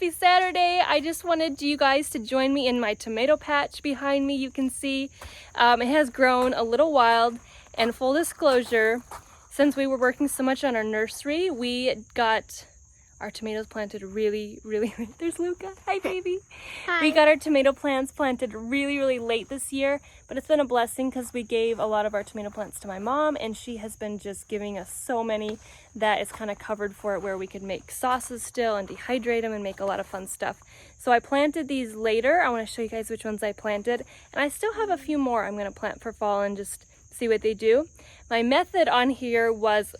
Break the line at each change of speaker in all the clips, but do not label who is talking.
Happy Saturday. I just wanted you guys to join me in my tomato patch behind me. You can see it has grown a little wild, and full disclosure, since we were working so much on our nursery, we got our tomatoes planted really late. There's Luca. Hi, baby. Hi. We got our tomato plants planted really late this year, but it's been a blessing because we gave a lot of our tomato plants to my mom, and she has been just giving us so many that it's kind of covered for it, where we could make sauces still and dehydrate them and make a lot of fun stuff. So I planted these later. I want to show you guys which ones I planted, and I still have a few more I'm going to plant for fall and just see what they do. My method on here was,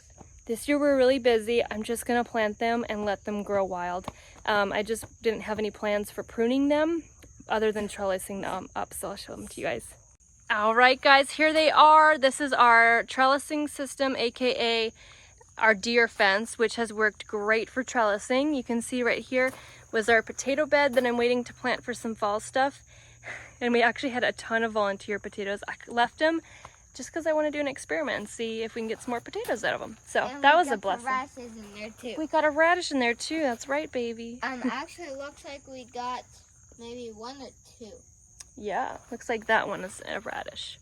this year we're really busy. I'm just gonna plant them and let them grow wild. I just didn't have any plans for pruning them other than trellising them up, so I'll show them to you guys. All right, guys, here they are. This is our trellising system, aka our deer fence, which has worked great for trellising. You can see right here was our potato bed that I'm waiting to plant for some fall stuff. And we actually had a ton of volunteer potatoes. I left them just because I want to do an experiment and see if we can get some more potatoes out of them. So that was a blessing.
Radishes in there too.
We got a radish in there too. That's right, baby.
Actually, it looks like we got maybe 1 or 2.
Yeah, looks like that one is a radish.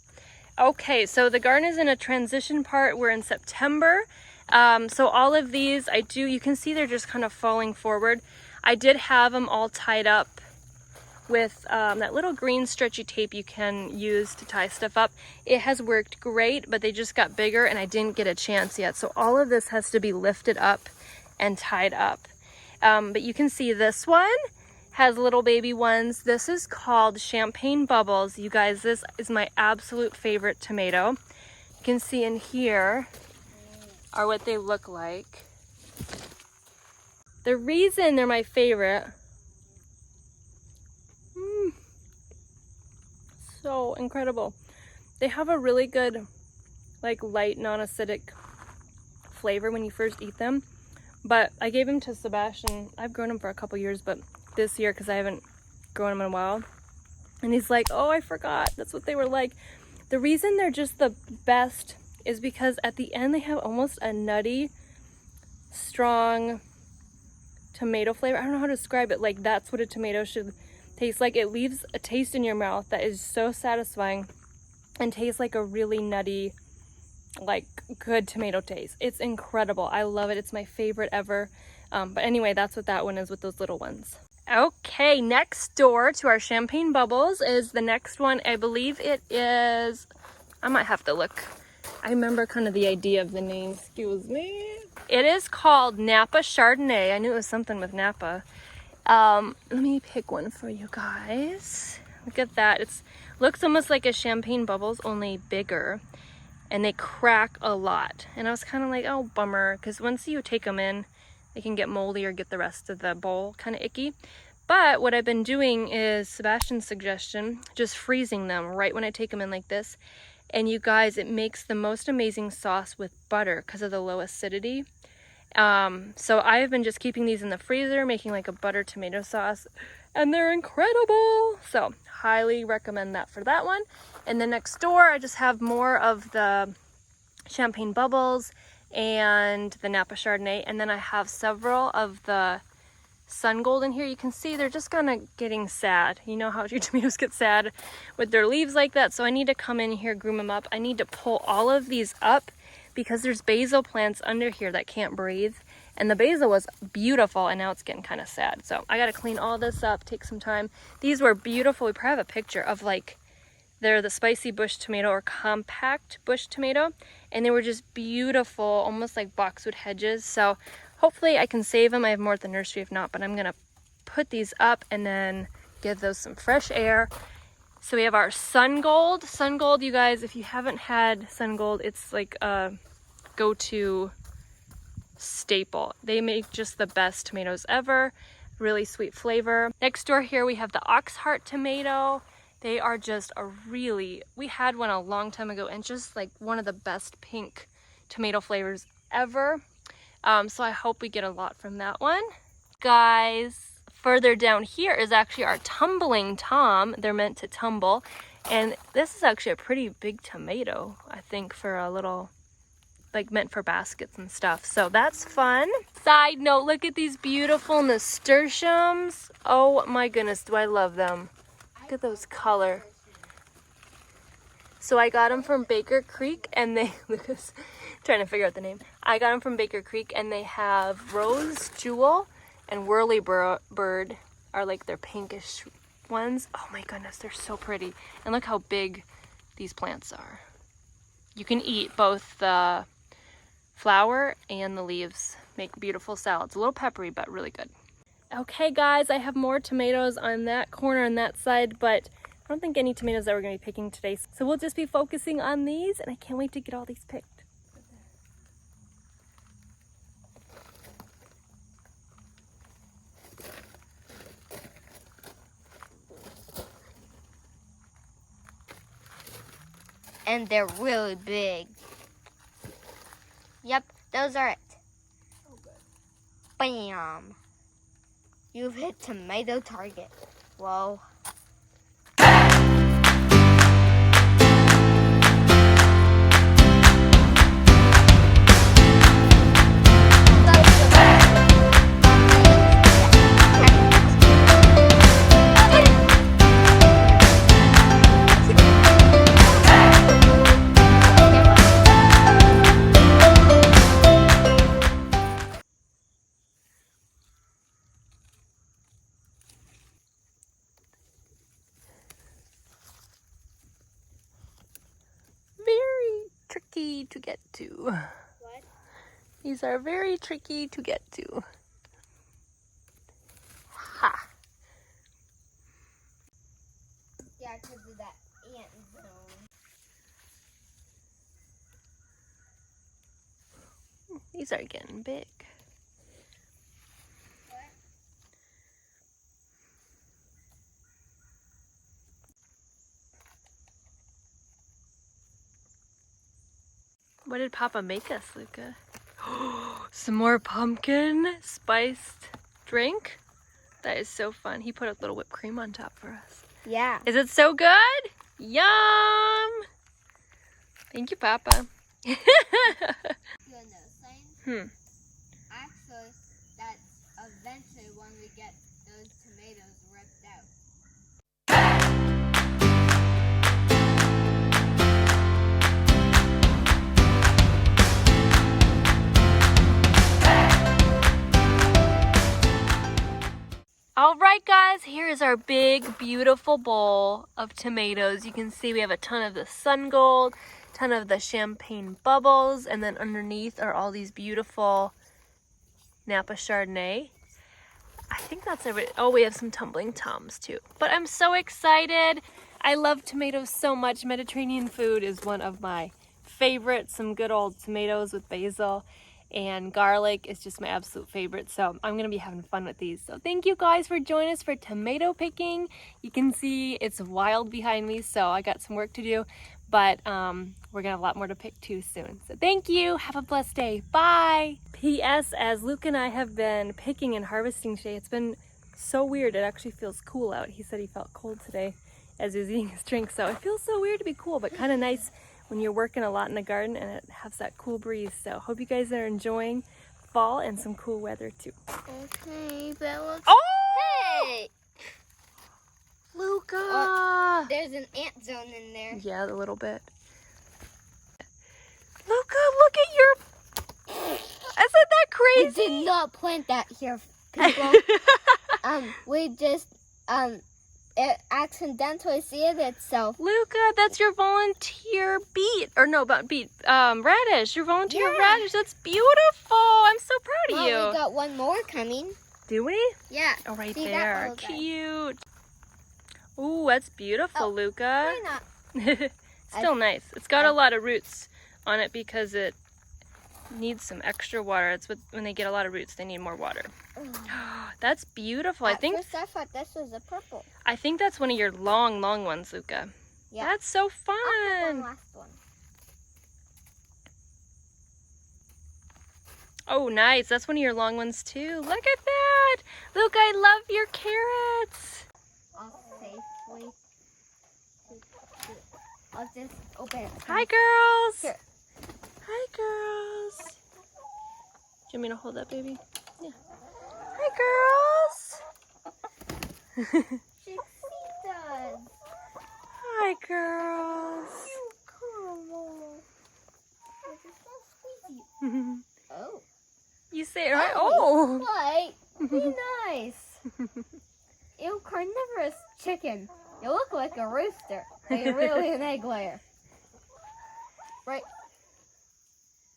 Okay, so the garden is in a transition part. We're in September. So all of these you can see they're just kind of falling forward. I did have them all tied up with that little green stretchy tape you can use to tie stuff up. It has worked great, but they just got bigger and I didn't get a chance yet. So all of this has to be lifted up and tied up. But you can see this one has little baby ones. This is called Champagne Bubbles. You guys, this is my absolute favorite tomato. You can see in here are what they look like. The reason they're my favorite, so incredible. They have a really good, like, light, non-acidic flavor when you first eat them. But I gave them to Sebastian. I've grown them for a couple years, but this year, because I haven't grown them in a while. And he's like, oh, I forgot. That's what they were like. The reason they're just the best is because at the end they have almost a nutty, strong tomato flavor. I don't know how to describe it. Like, that's what a tomato should taste like. It leaves a taste in your mouth that is so satisfying and tastes like a really nutty, like, good tomato taste. It's incredible. I love it. It's my favorite ever. But anyway, that's what that one is with those little ones. Okay, next door to our Champagne Bubbles is the next one. I believe it is, I might have to look. I remember kind of the idea of the name. Excuse me. It is called Napa Chardonnay. I knew it was something with Napa. Let me pick one for you guys. Look at that. It looks almost like a Champagne Bubbles, only bigger. And they crack a lot. And I was kind of like, oh, bummer. Because once you take them in, they can get moldy or get the rest of the bowl kind of icky. But what I've been doing is, Sebastian's suggestion, just freezing them right when I take them in like this. And you guys, it makes the most amazing sauce with butter because of the low acidity. So I have been just keeping these in the freezer, making like a butter tomato sauce, and they're incredible. So highly recommend that for that one. And then next door, I just have more of the Champagne Bubbles and the Napa Chardonnay. And then I have several of the Sun Gold in here. You can see they're just kind of getting sad. You know how your tomatoes get sad with their leaves like that. So I need to come in here, groom them up. I need to pull all of these up because there's basil plants under here that can't breathe. And the basil was beautiful, and now it's getting kind of sad. So I got to clean all this up, take some time. These were beautiful. We probably have a picture of, like, they're the spicy bush tomato or compact bush tomato. And they were just beautiful, almost like boxwood hedges. So hopefully I can save them. I have more at the nursery if not, but I'm going to put these up and then give those some fresh air. So we have our Sun Gold. Sun Gold, you guys, if you haven't had Sun Gold, it's like a go-to staple. They make just the best tomatoes ever. Really sweet flavor. Next door here we have the Oxheart tomato. They are just we had one a long time ago and just like one of the best pink tomato flavors ever. So I hope we get a lot from that one. Guys, further down here is actually our Tumbling Tom. They're meant to tumble. And this is actually a pretty big tomato, I think, for a little like meant for baskets and stuff. So that's fun. Side note, look at these beautiful nasturtiums. Oh my goodness, do I love them. Look at those color. So I got them from Baker Creek and they, Lucas trying to figure out the name. I got them from Baker Creek and they have Rose Jewel and Whirly Bird are like their pinkish ones. Oh my goodness, they're so pretty. And look how big these plants are. You can eat both the flower and the leaves. Make beautiful salads. A little peppery, but really good. Okay guys, I have more tomatoes on that corner on that side, but I don't think any tomatoes that we're going to be picking today. So we'll just be focusing on these, and I can't wait to get all these picked.
And they're really big. Yep, those are it.
Oh, good.
Bam! You've hit tomato target. Whoa.
Tricky to get to.
What?
These are very tricky to get to. Ha!
Yeah, because of that ant zone.
These are getting big. What did Papa make us, Luca? Some more pumpkin spiced drink? That is so fun. He put a little whipped cream on top for us.
Yeah.
Is it so good? Yum! Thank you, Papa.
You know something? Actually, that's eventually when we get those tomatoes ripped out.
All right, guys, here is our big, beautiful bowl of tomatoes. You can see we have a ton of the sun gold, ton of the champagne bubbles, and then underneath are all these beautiful Napa Chardonnay. I think that's everything. Oh, we have some tumbling toms too. But I'm so excited. I love tomatoes so much. Mediterranean food is one of my favorites. Some good old tomatoes with basil and garlic is just my absolute favorite. So I'm going to be having fun with these. So thank you guys for joining us for tomato picking. You can see it's wild behind me, so I got some work to do. But we're going to have a lot more to pick too soon. So thank you. Have a blessed day. Bye. P.S. As Luke and I have been picking and harvesting today, it's been so weird. It actually feels cool out. He said he felt cold today as he was eating his drink. So it feels so weird to be cool, but kind of nice when you're working a lot in the garden and it has that cool breeze. So hope you guys are enjoying fall and some cool weather too.
Okay, that looks...
Oh!
Hey!
Luca!
Oh, there's an ant zone in there.
Yeah, a little bit. Luca, look at your... Isn't that
We
crazy?
did not plant that here, people. We just, it accidentally seeded itself.
Luca, that's your volunteer beet. Or no, but beet. Radish. Your volunteer radish. That's beautiful. I'm so proud of you.
We got one more coming.
Do we?
Yeah.
Oh, right
See, that
there.
little guy.
Cute. Ooh, that's beautiful,
Oh,
Luca.
Why not?
Still nice. It's got a lot of roots on it because it needs some extra water. It's when they get a lot of roots, they need more water. That's beautiful.
At first I thought this was a purple.
I think that's one of your long ones, Luca.
Yeah.
That's so
I'll pick one
fun.
last one.
Oh, nice. That's one of your long ones too. Look at that. Luca, I love your carrots.
I'll just open it.
Hi, girls.
Here.
Hi, girls. Do you want me to hold that baby? Yeah. Hi, girls.
Chiquitas.
Hi, girls.
Oh.
You say it right. Oh.
What? Be nice. Ew, carnivorous chicken. You look like a rooster, but you're really an egg layer. Right.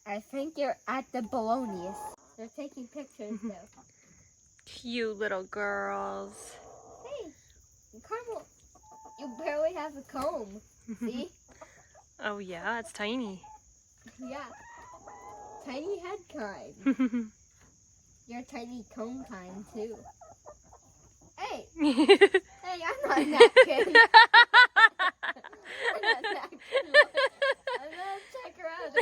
I think you're at the Bologna's. They're taking pictures though.
Cute little girls.
Hey, Carmel, you barely have a comb. See?
Oh yeah, it's tiny.
Yeah. Tiny head kind. You're tiny comb kind too. Hey! Hey, I'm not a napkin. I'm not a napkin. I'm gonna check her out.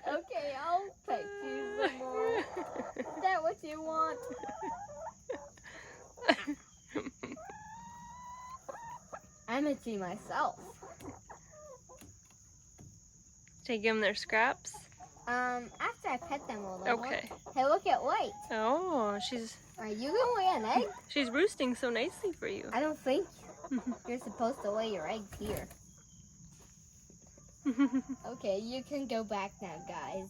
Okay, I'll pet you some more. Is that what you want? I'm itchy myself.
Take them their scraps.
After I pet them a little.
Okay.
Hey, look at White.
Oh,
Are you gonna lay an egg?
she's roosting so nicely for you.
I don't think you're supposed to lay your eggs here. Okay, you can go back now, guys.